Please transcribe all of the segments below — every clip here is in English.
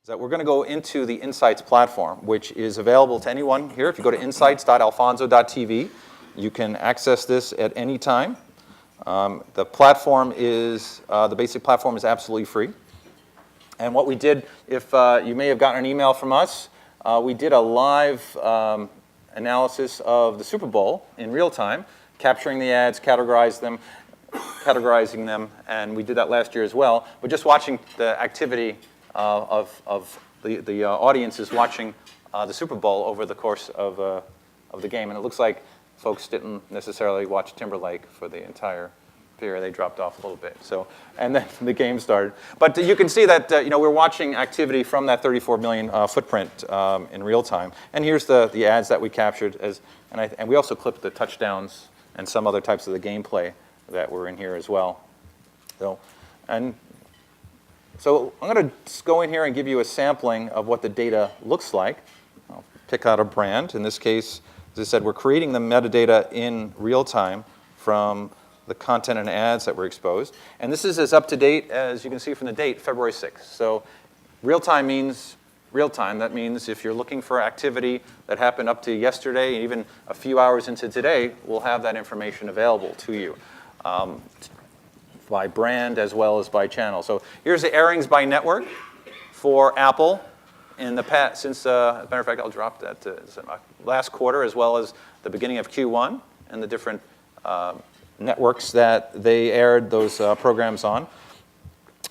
is that we're going to go into the Insights platform, which is available to anyone here. If you go to insights.alphonso.tv, you can access this at any time. The platform is, the basic platform is absolutely free. And what we did, if you may have gotten an email from us, we did a live analysis of the Super Bowl in real time, capturing the ads, categorizing them, and we did that last year as well. But just watching the activity of the audiences watching the Super Bowl over the course of the game. And it looks like folks didn't necessarily watch Timberlake for the entire period. They dropped off a little bit. So, and then the game started. But you can see that we're watching activity from that 34 million footprint in real time. And here's the ads that we captured, and we also clipped the touchdowns and some other types of the gameplay that were in here as well. So I'm going to just go in here and give you a sampling of what the data looks like. I'll pick out a brand. In this case, as I said, we're creating the metadata in real time from the content and ads that were exposed. And this is as up to date as you can see from the date, February 6th. So real time means real time. That means if you're looking for activity that happened up to yesterday, and even a few hours into today, we'll have that information available to you. By brand as well as by channel. So here's the airings by network for Apple in the past, since, as a matter of fact, I'll drop that to last quarter as well as the beginning of Q1 and the different networks that they aired those programs on.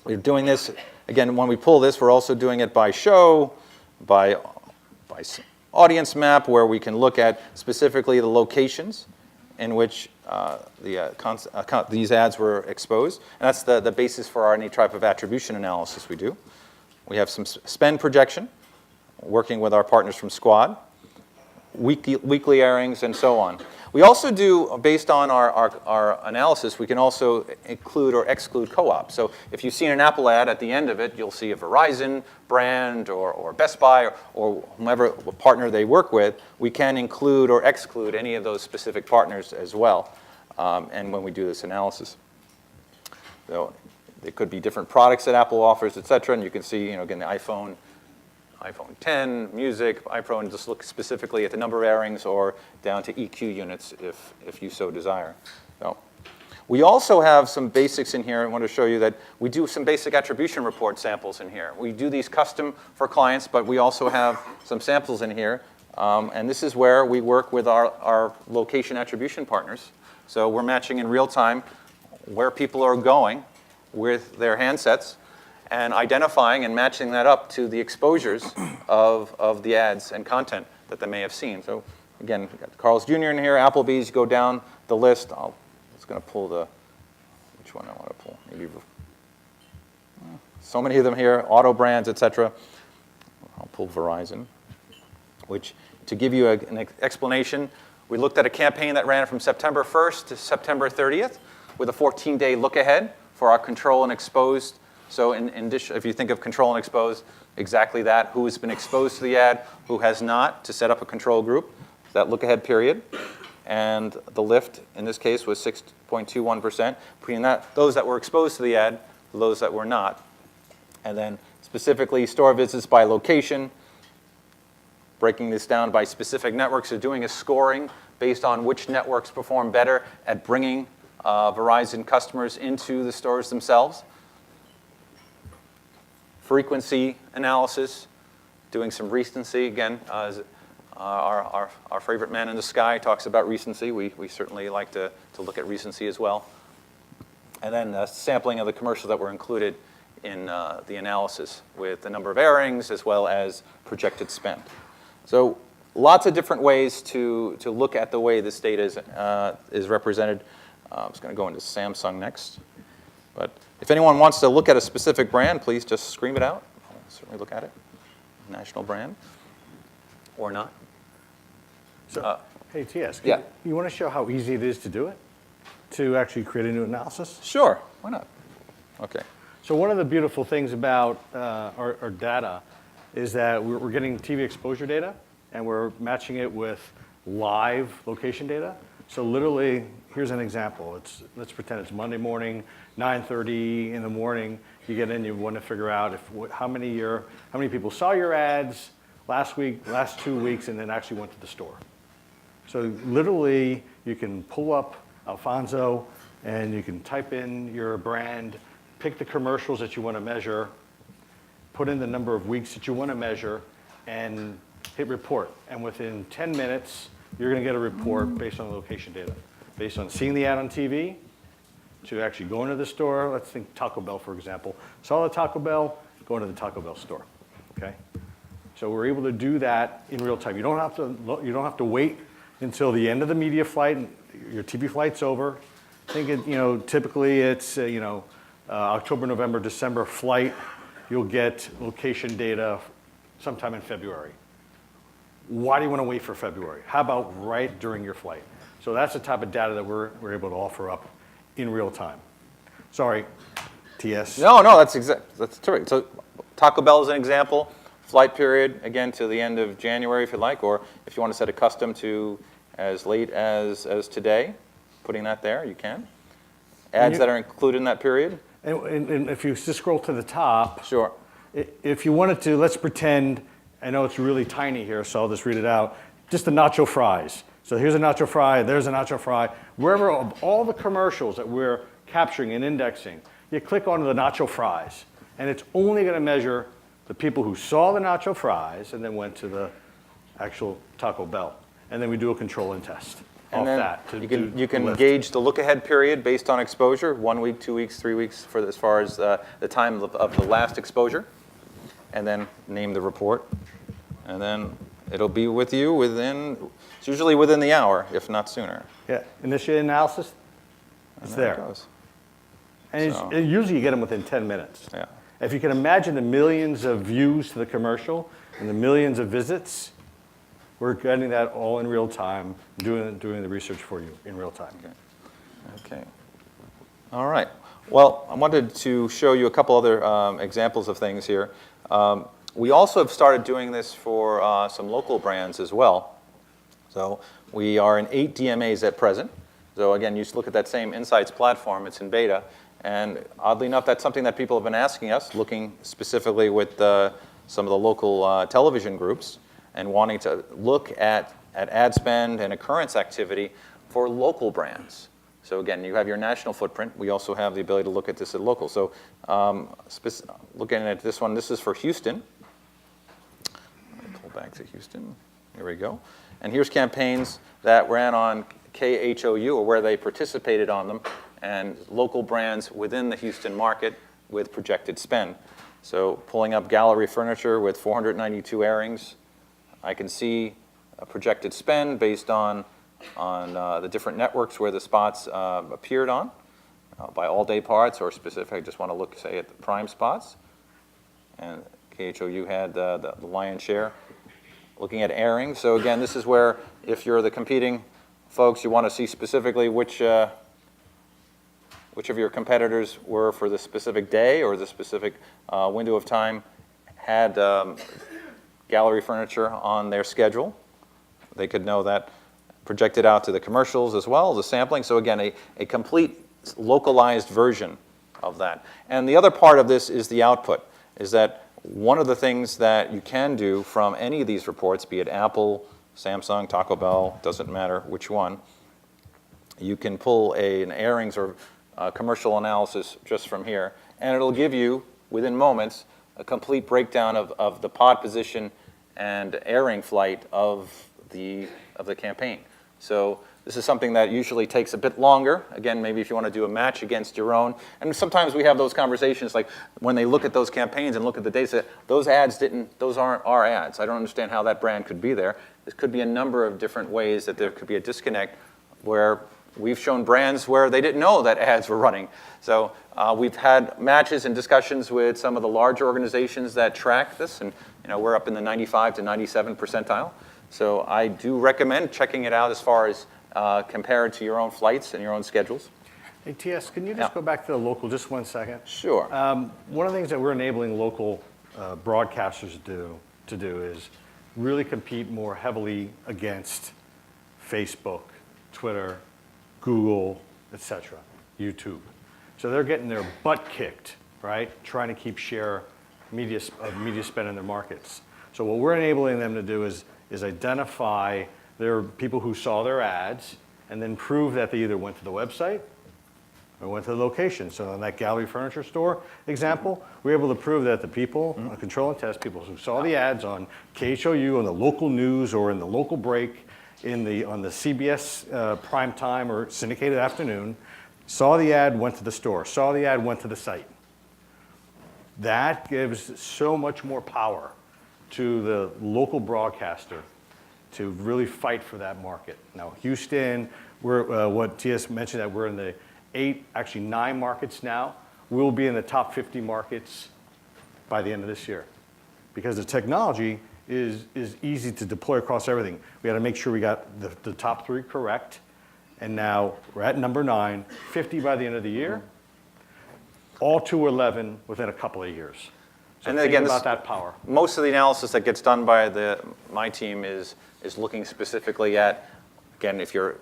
We're doing this, again, when we pull this, we're also doing it by show, by audience map, where we can look at specifically the locations in which these ads were exposed. And that's the basis for any type of attribution analysis we do. We have some spend projection, working with our partners from Squad, weekly airings, and so on. We also do, based on our analysis, we can also include or exclude co-op. So if you've seen an Apple ad, at the end of it, you'll see a Verizon brand or Best Buy or whomever partner they work with. We can include or exclude any of those specific partners as well, and when we do this analysis. So there could be different products that Apple offers, et cetera, and you can see, again, the iPhone 10, music, iPro, and just look specifically at the number of airings or down to EQ units if you so desire. So we also have some basics in here. I want to show you that we do some basic attribution report samples in here. We do these custom for clients, but we also have some samples in here. And this is where we work with our location attribution partners. So we're matching in real time where people are going with their handsets and identifying and matching that up to the exposures of the ads and content that they may have seen. So again, we've got Carl's Jr. in here, Applebee's, go down the list. I'm just going to pull which one I want to pull? Maybe so many of them here, auto brands, et cetera. I'll pull Verizon, which, to give you an explanation, we looked at a campaign that ran from September 1st to September 30th with a 14-day look ahead for our control and exposed. So if you think of control and expose, exactly that, who has been exposed to the ad, who has not, to set up a control group, that look-ahead period. And the lift, in this case, was 6.21%, between those that were exposed to the ad, those that were not. And then specifically store visits by location, breaking this down by specific networks, so doing a scoring based on which networks perform better at bringing Verizon customers into the stores themselves. Frequency analysis, doing some recency. Again, our favorite man in the sky talks about recency. We certainly like to look at recency as well. And then sampling of the commercials that were included in the analysis with the number of airings as well as projected spend. So lots of different ways to look at the way this data is represented. I'm just going to go into Samsung next. But if anyone wants to look at a specific brand, please just scream it out. I'll certainly look at it. National brand or not. So, hey, TS, yeah. You want to show how easy it is to do it? To actually create a new analysis? Sure, why not? Okay. So one of the beautiful things about our data is that we're getting TV exposure data, and we're matching it with live location data. So literally, here's an example. Let's pretend it's Monday morning, 9:30 in the morning. you get in, you want to figure out how many people saw your ads last week, last 2 weeks, and then actually went to the store. So literally, you can pull up Alphonso, and you can type in your brand, pick the commercials that you want to measure, put in the number of weeks that you want to measure, and hit report. And within 10 minutes, you're going to get a report based on location data, based on seeing the ad on TV, to actually going to the store. Let's think Taco Bell, for example. Saw the Taco Bell, going to the Taco Bell store, okay? So we're able to do that in real time. You don't have to wait until the end of the media flight, and your TV flight's over. Typically it's October, November, December flight. You'll get location data sometime in February. Why do you want to wait for February? How about right during your flight? So that's the type of data that we're able to offer up in real time. Sorry, TS. No, that's terrific. So Taco Bell is an example. Flight period, again, to the end of January if you like, or if you want to set a custom to as late as today, putting that there, you can. Ads that are included in that period. And if you just scroll to the top, sure. If you wanted to, let's pretend, I know it's really tiny here, so I'll just read it out, just the nacho fries. So here's a nacho fry, there's a nacho fry. Wherever all the commercials that we're capturing and indexing, you click on the nacho fries, and it's only going to measure the people who saw the nacho fries and then went to the actual Taco Bell. And then we do a control and test off that. You can gauge the look-ahead period based on exposure, 1 week, 2 weeks, 3 weeks, for as far as the time of the last exposure, and then name the report. And then it'll be with you it's usually within the hour, if not sooner. Yeah, initiate analysis, it's there. It goes. And usually you get them within 10 minutes. Yeah. If you can imagine the millions of views to the commercial and the millions of visits, we're getting that all in real time, doing the research for you in real time. Okay. All right. Well, I wanted to show you a couple other examples of things here. We also have started doing this for some local brands as well. So we are in 8 DMAs at present. So again, you look at that same Insights platform, it's in beta. And oddly enough, that's something that people have been asking us, looking specifically with some of the local television groups and wanting to look at ad spend and occurrence activity for local brands. So again, you have your national footprint. We also have the ability to look at this at local. So looking at this one, this is for Houston. Let me pull back to Houston. Here we go. And here's campaigns that ran on KHOU, or where they participated on them, and local brands within the Houston market with projected spend. So pulling up gallery furniture with 492 airings, I can see a projected spend based on the different networks where the spots appeared on, by all day parts or specific. I just want to look, say, at the prime spots. And KHOU had the lion's share. Looking at airings, so again, this is where if you're the competing folks, you want to see specifically which of your competitors were for the specific day or the specific window of time had gallery furniture on their schedule. They could know that, projected out to the commercials as well, the sampling. So again, a complete localized version of that. And the other part of this is the output, is that one of the things that you can do from any of these reports, be it Apple, Samsung, Taco Bell, doesn't matter which one, you can pull an airings or commercial analysis just from here, and it'll give you, within moments, a complete breakdown of the pod position and airing flight of the campaign. So this is something that usually takes a bit longer. Again, maybe if you want to do a match against your own. And sometimes we have those conversations, like when they look at those campaigns and look at the data, those aren't our ads. I don't understand how that brand could be there. There could be a number of different ways that there could be a disconnect where we've shown brands where they didn't know that ads were running. So we've had matches and discussions with some of the larger organizations that track this, and we're up in the 95 to 97 percentile. So I do recommend checking it out as far as compared to your own flights and your own schedules. Hey, TS, can you just go back to the local just 1 second? Sure. One of the things that we're enabling local broadcasters to do is really compete more heavily against Facebook, Twitter, Google, etc., YouTube. So they're getting their butt kicked right? Trying to keep share media spend in their markets. So what we're enabling them to do is identify their people who saw their ads and then prove that they either went to the website or went to the location. So in that gallery furniture store example, we were able to prove that the people, control and test people who saw the ads on KHOU, on the local news or in the local break, on the CBS prime time or syndicated afternoon, saw the ad, went to the store, saw the ad, went to the site. That gives so much more power to the local broadcaster to really fight for that market. Now, Houston, what TS mentioned, that we're in the 9 markets now. We'll be in the top 50 markets by the end of this year because the technology is easy to deploy across everything. We got to make sure we got the top 3 correct, and now we're at number 9, 50 by the end of the year, all to 11 within a couple of years. So and think again, about that power. Most of the analysis that gets done by my team is looking specifically at, again, if you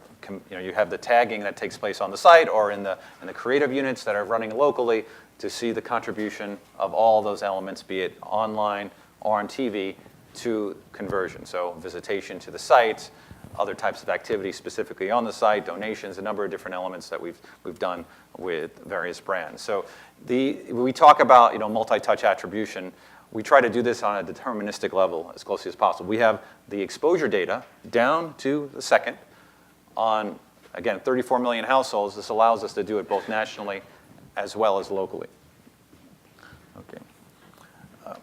have the tagging that takes place on the site or in the creative units that are running locally, to see the contribution of all those elements, be it online or on TV, to conversion. So visitation to the site, other types of activities specifically on the site, donations, a number of different elements that we've done with various brands. So we talk about multi-touch attribution. We try to do this on a deterministic level as closely as possible. We have the exposure data down to the second on, again, 34 million households. This allows us to do it both nationally as well as locally. Okay. All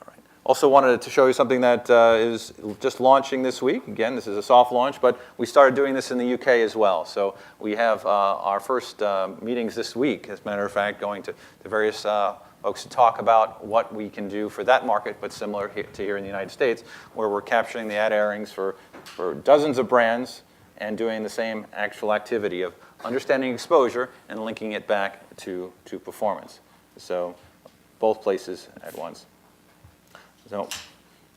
right. Also wanted to show you something that is just launching this week. Again, this is a soft launch, but we started doing this in the UK as well. So we have our first meetings this week, as a matter of fact, going to various folks to talk about what we can do for that market, but similar to here in the United States, where we're capturing the ad airings for dozens of brands and doing the same actual activity of understanding exposure and linking it back to performance. So both places at once. So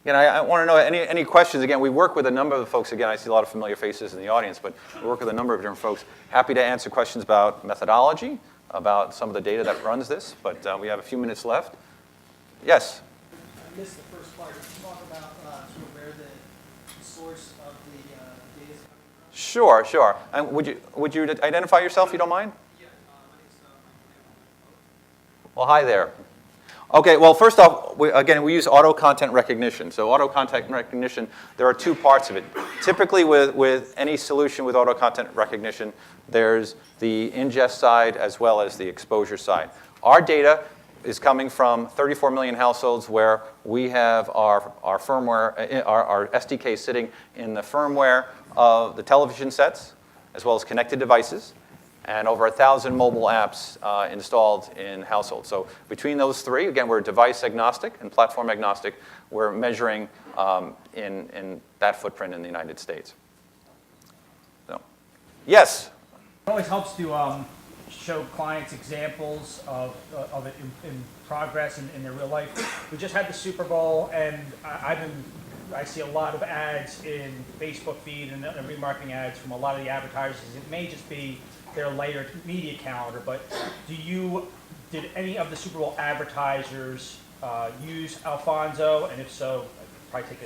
again, I want to know any questions. Again, we work with a number of folks. Again, I see a lot of familiar faces in the audience, but we work with a number of different folks. Happy to answer questions about methodology, about some of the data that runs this, but we have a few minutes left. Yes? I missed the first part. Can you talk about sort of where the source of the data is coming from? Sure, sure. And would you identify yourself, if you don't mind? Yeah, my name's Mike. Well, hi there. Okay, well, first off, we use auto content recognition. So auto content recognition, there are 2 parts of it. Typically with any solution with auto content recognition, there's the ingest side as well as the exposure side. Our data is coming from 34 million households where we have our firmware, our SDK sitting in the firmware of the television sets as well as connected devices, and over 1,000 mobile apps installed in households. So between those 3, again, we're device agnostic and platform agnostic. We're measuring in that footprint in the United States. So, yes? It always helps to show clients examples of it in progress in their real life. We just had the Super Bowl, and I see a lot of ads in Facebook feed and remarketing ads from a lot of the advertisers. It may just be their layered media calendar, but did any of the Super Bowl advertisers use Alphonso? And if so, probably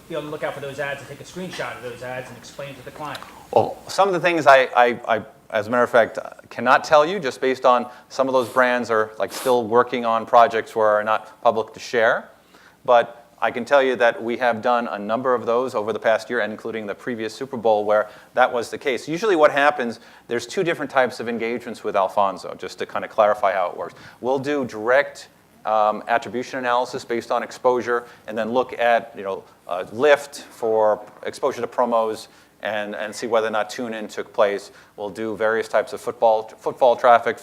be on the lookout for those ads and take a screenshot of those ads and explain to the client. Well, some of the things I as a matter of fact, cannot tell you just based on some of those brands are still working on projects where are not public to share. But I can tell you that we have done a number of those over the past year, and including the previous Super Bowl where that was the case. Usually what happens, there's 2 different types of engagements with Alphonso, just to kind of clarify how it works. We'll do direct attribution analysis based on exposure, and then look at lift for exposure to promos, and see whether or not tune-in took place. We'll do various types of footfall traffic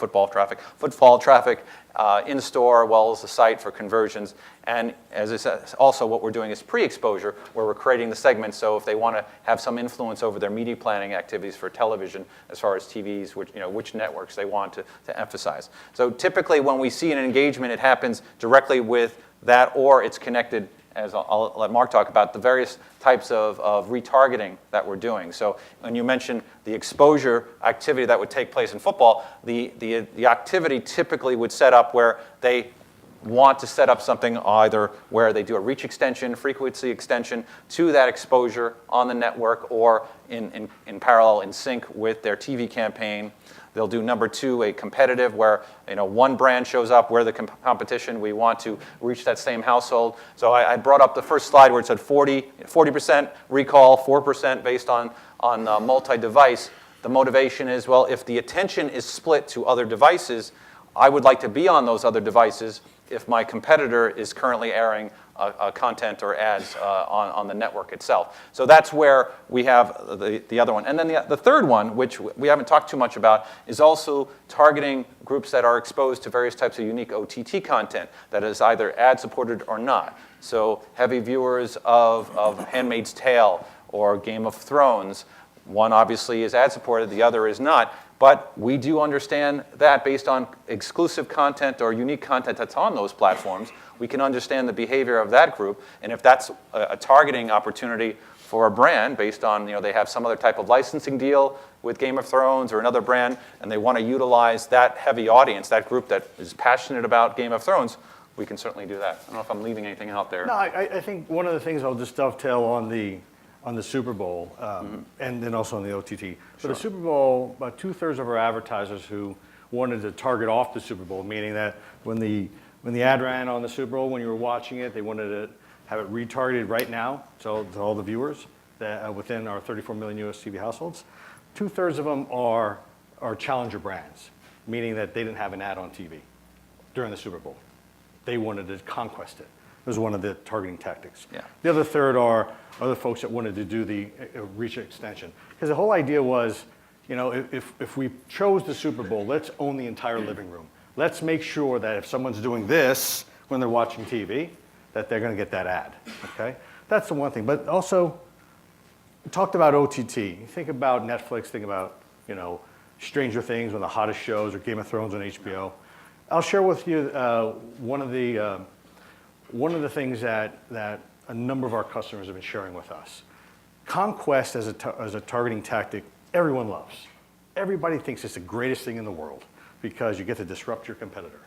in-store, as well as the site for conversions. And as I said, also what we're doing is pre-exposure, where we're creating the segments. So if they want to have some influence over their media planning activities for television, as far as TVs, which networks they want to emphasize. So typically when we see an engagement, it happens directly with that, or it's connected as I'll let Mark talk about, the various types of retargeting that we're doing. So when you mentioned the exposure activity that would take place in football, the activity typically would set up where they want to set up something either where they do a reach extension, frequency extension to that exposure on the network, or in parallel, in sync with their TV campaign. They'll do number two, a competitive, where one brand shows up, we're the competition, we want to reach that same household. So I brought up the first slide where it said 40% recall, 4% based on multi-device. The motivation is, well, if the attention is split to other devices, I would like to be on those other devices if my competitor is currently airing content or ads on the network itself. So that's where we have the other one. And then the third one, which we haven't talked too much about, is also targeting groups that are exposed to various types of unique OTT content that is either ad-supported or not. So heavy viewers of Handmaid's Tale or Game of Thrones. One obviously is ad-supported, the other is not. But we do understand that based on exclusive content or unique content that's on those platforms, we can understand the behavior of that group. And if that's a targeting opportunity for a brand based on, they have some other type of licensing deal with Game of Thrones or another brand, and they want to utilize that heavy audience, that group that is passionate about Game of Thrones, we can certainly do that. I don't know if I'm leaving anything out there. No, I think one of the things I'll just dovetail on the Super Bowl, and then also on the OTT. So the Super Bowl, about 2/3 of our advertisers who wanted to target off the Super Bowl, meaning that when the ad ran on the Super Bowl, when you were watching it, they wanted to have it retargeted right now, so to all the viewers that within our 34 million US TV households. 2/3 of them are challenger brands, meaning that they didn't have an ad on TV during the Super Bowl. They wanted to conquest it. It was one of the targeting tactics. Yeah. The other third are other folks that wanted to do the reach extension. Because the whole idea was, if we chose the Super Bowl, let's own the entire living room. Let's make sure that if someone's doing this when they're watching TV, that they're going to get that ad, okay? That's the one thing. But also, we talked about OTT. You think about Netflix, think about, Stranger Things, one of the hottest shows, or Game of Thrones on HBO. I'll share with you one of the things that a number of our customers have been sharing with us. Conquest as a targeting tactic, everyone loves. Everybody thinks it's the greatest thing in the world because you get to disrupt your competitor.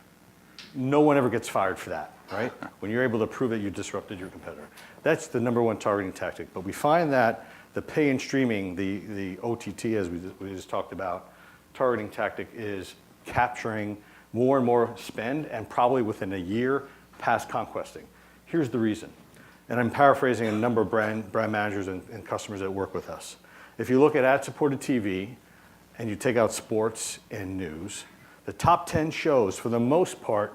No one ever gets fired for that, right? When you're able to prove that you disrupted your competitor. That's the number one targeting tactic. But we find that the pay and streaming, the OTT, as we just talked about, targeting tactic is capturing more and more spend, and probably within a year past conquesting. Here's the reason. And I'm paraphrasing a number of brand managers and customers that work with us. If you look at ad-supported TV and you take out sports and news, the top 10 shows, for the most part,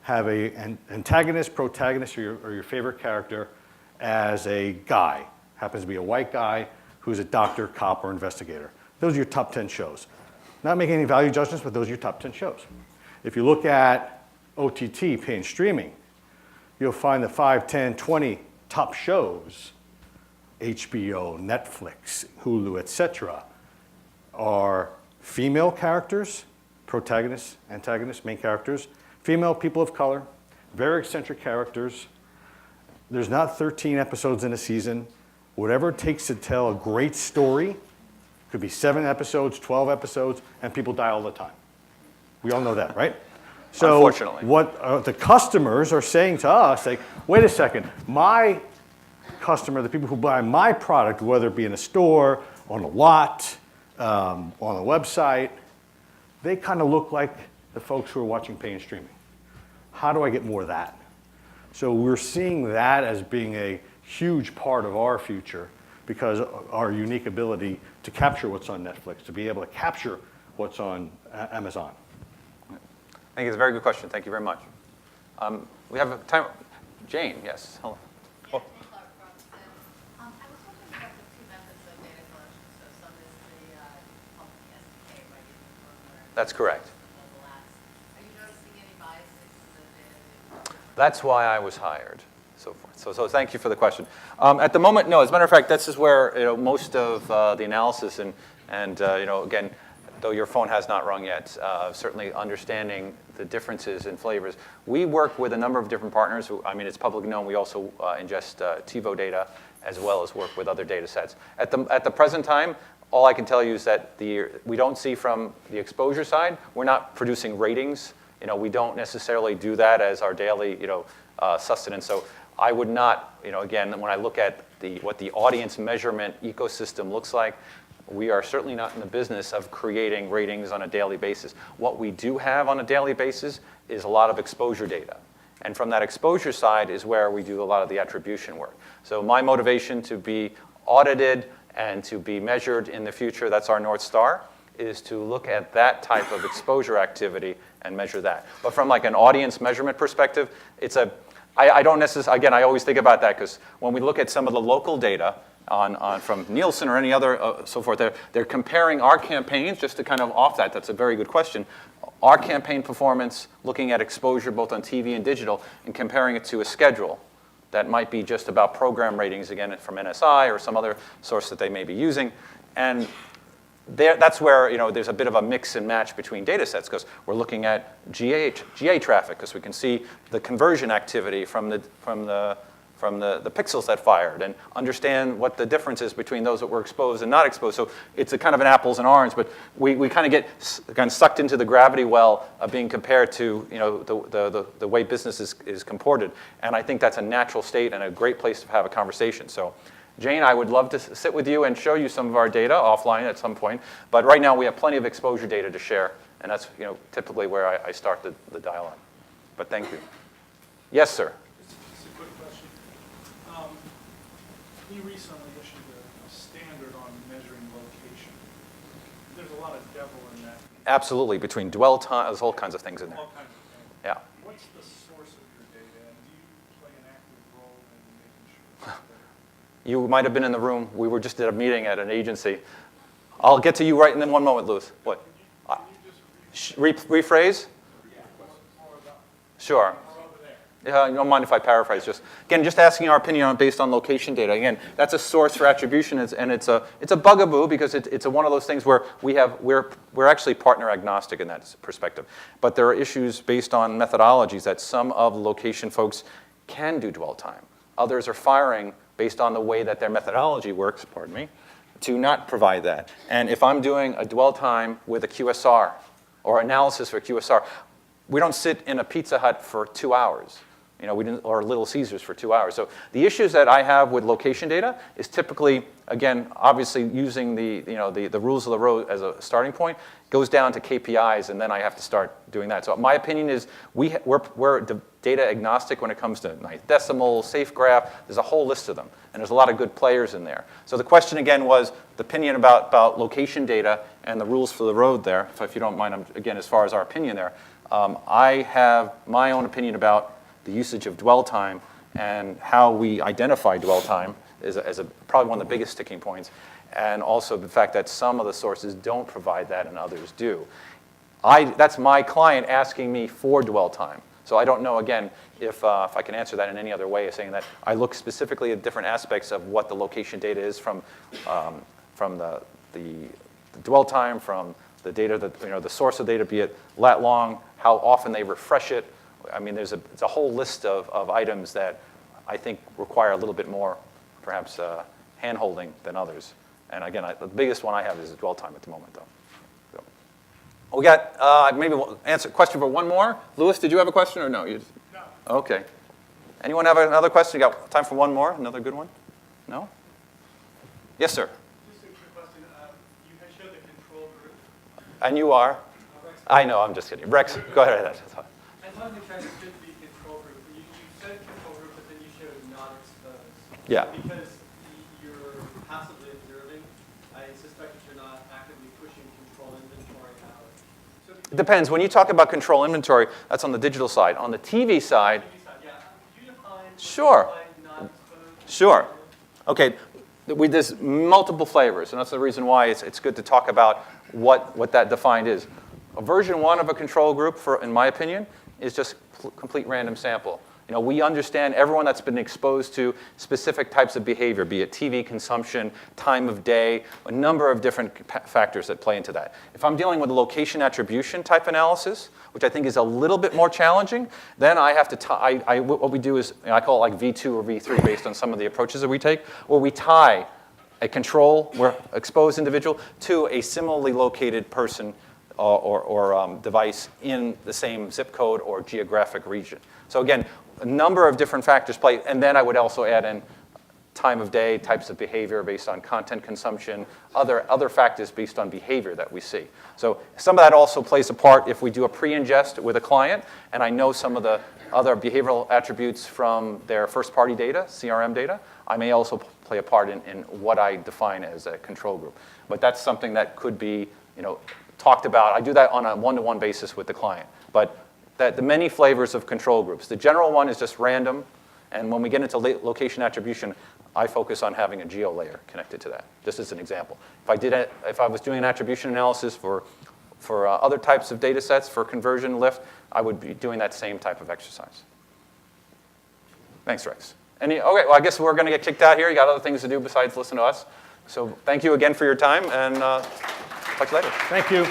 have an antagonist, protagonist, or your favorite character as a guy. Happens to be a white guy who's a doctor, cop, or investigator. Those are your top 10 shows. Not making any value judgments, but those are your top 10 shows. If you look at OTT, pay and streaming, you'll find the 5, 10, 20 top shows, HBO, Netflix, Hulu, etc., are female characters, protagonists, antagonists, main characters, female people of color, very eccentric characters. There's not 13 episodes in a season. Whatever it takes to tell a great story, could be 7 episodes, 12 episodes, and people die all the time. We all know that, right? So Unfortunately. What the customers are saying to us, like, wait a second, my customer, the people who buy my product, whether it be in a store, on a lot, on a website, they kind of look like the folks who are watching pay and streaming. How do I get more of that? So we're seeing that as being a huge part of our future, because our unique ability to capture what's on Netflix, to be able to capture what's on Amazon. I think it's a very good question. Thank you very much. We have time. Jane, yes. Hello. I was wondering about the two methods of data collection. So some is the public SDK, right? That's correct. Mobile apps. Are you noticing any biases in the data? That's why I was hired, so forth. So thank you for the question. At the moment, no. As a matter of fact, this is where most of the analysis and again, though your phone has not rung yet, certainly understanding the differences in flavors. We work with a number of different partners. I mean, it's publicly known we also ingest TiVo data as well as work with other data sets. At the present time, all I can tell you is that we don't see from the exposure side, we're not producing ratings. We don't necessarily do that as our daily sustenance. So I would not, again, when I look at what the audience measurement ecosystem looks like, we are certainly not in the business of creating ratings on a daily basis. What we do have on a daily basis is a lot of exposure data. And from that exposure side is where we do a lot of the attribution work. So my motivation to be audited and to be measured in the future, that's our North Star, is to look at that type of exposure activity and measure that. But from like an audience measurement perspective, I don't necessarily, again, I always think about that because when we look at some of the local data from Nielsen or any other so forth, they're comparing our campaigns, just to kind of off that's a very good question, our campaign performance, looking at exposure both on TV and digital, and comparing it to a schedule that might be just about program ratings, again, from NSI or some other source that they may be using. And that's where there's a bit of a mix and match between data sets because we're looking at GA traffic because we can see the conversion activity from the pixels that fired and understand what the difference is between those that were exposed and not exposed. So it's a kind of an apples and oranges, but we kind of get sucked into the gravity well of being compared to the way business is comported. And I think that's a natural state and a great place to have a conversation. So Jane, I would love to sit with you and show you some of our data offline at some point. But right now we have plenty of exposure data to share, and that's typically where I start the dialogue. But thank you. Yes, sir. Just a quick question. We recently issued a standard on measuring location. There's a lot of devil in that. Absolutely, between dwell time, there's all kinds of things in there. All kinds of things. Yeah. What's the source of your data, and do you play an active role in making sure that You might have been in the room. We were just at a meeting at an agency. I'll get to you right in one moment, Louis. What? can you just Rephrase? more about Sure. over there? Yeah, you don't mind if I paraphrase? Just asking our opinion based on location data. Again, that's a source for attribution, and it's a bugaboo because it's one of those things where we're actually partner agnostic in that perspective. But there are issues based on methodologies that some of the location folks can do dwell time. Others are firing based on the way that their methodology works. Pardon me, to not provide that. And if I'm doing a dwell time with a QSR or analysis for QSR, we don't sit in a Pizza Hut for 2 hours. Or Little Caesars for 2 hours. So the issues that I have with location data is typically, again, obviously using the rules of the road as a starting point, goes down to KPIs, and then I have to start doing that. So my opinion is we're data agnostic when it comes to ninth decimal, safe graph. There's a whole list of them, and there's a lot of good players in there. So the question again was the opinion about location data and the rules for the road there. If you don't mind, again, as far as our opinion there, I have my own opinion about the usage of dwell time and how we identify dwell time is probably one of the biggest sticking points, and also the fact that some of the sources don't provide that and others do. That's my client asking me for dwell time. So I don't know, again, if I can answer that in any other way, of saying that I look specifically at different aspects of what the location data is from the dwell time, from the data, the source of data, be it lat long, how often they refresh it. I mean, it's a whole list of items that I think require a little bit more, perhaps, hand-holding than others. And again, the biggest one I have is dwell time at the moment, though. So, we got maybe we'll answer question for one more. Louis, did you have a question or no? No. Okay. Anyone have another question? You got time for one more? Another good one? No? Yes, sir. Just a quick question. You had showed the control group. And you are? Rex. I know, I'm just kidding. Rex, go ahead. I thought you tried to fit the control group. You said control group, but then you showed not exposed. Yeah. Because you're passively observing, I suspect that you're not actively pushing control inventory out. So It depends. When you talk about control inventory, that's on the digital side. On the TV side, yeah, could you define Sure. not exposed? Sure. Okay, there's multiple flavors, and that's the reason why it's good to talk about what that defined is. A version 1 of a control group, in my opinion, is just complete random sample. We understand everyone that's been exposed to specific types of behavior, be it TV consumption, time of day, a number of different factors that play into that. If I'm dealing with a location attribution type analysis, which I think is a little bit more challenging, then I have to what we do is, I call it like V2 or V3 based on some of the approaches that we take, where we tie a control, or exposed individual, to a similarly located person or device in the same zip code or geographic region. So again, a number of different factors play, and then I would also add in time of day, types of behavior based on content consumption, other factors based on behavior that we see. So some of that also plays a part if we do a pre-ingest with a client, and I know some of the other behavioral attributes from their first-party data, CRM data, I may also play a part in what I define as a control group. But that's something that could be, talked about. I do that on a one-to-one basis with the client. But the many flavors of control groups. The general one is just random, and when we get into location attribution, I focus on having a geo layer connected to that, just as an example. If I was doing an attribution analysis for other types of data sets for conversion lift, I would be doing that same type of exercise. Thanks, Rex. Okay, well, I guess we're going to get kicked out here. You got other things to do besides listen to us. So thank you again for your time, and talk to you later. Thank you.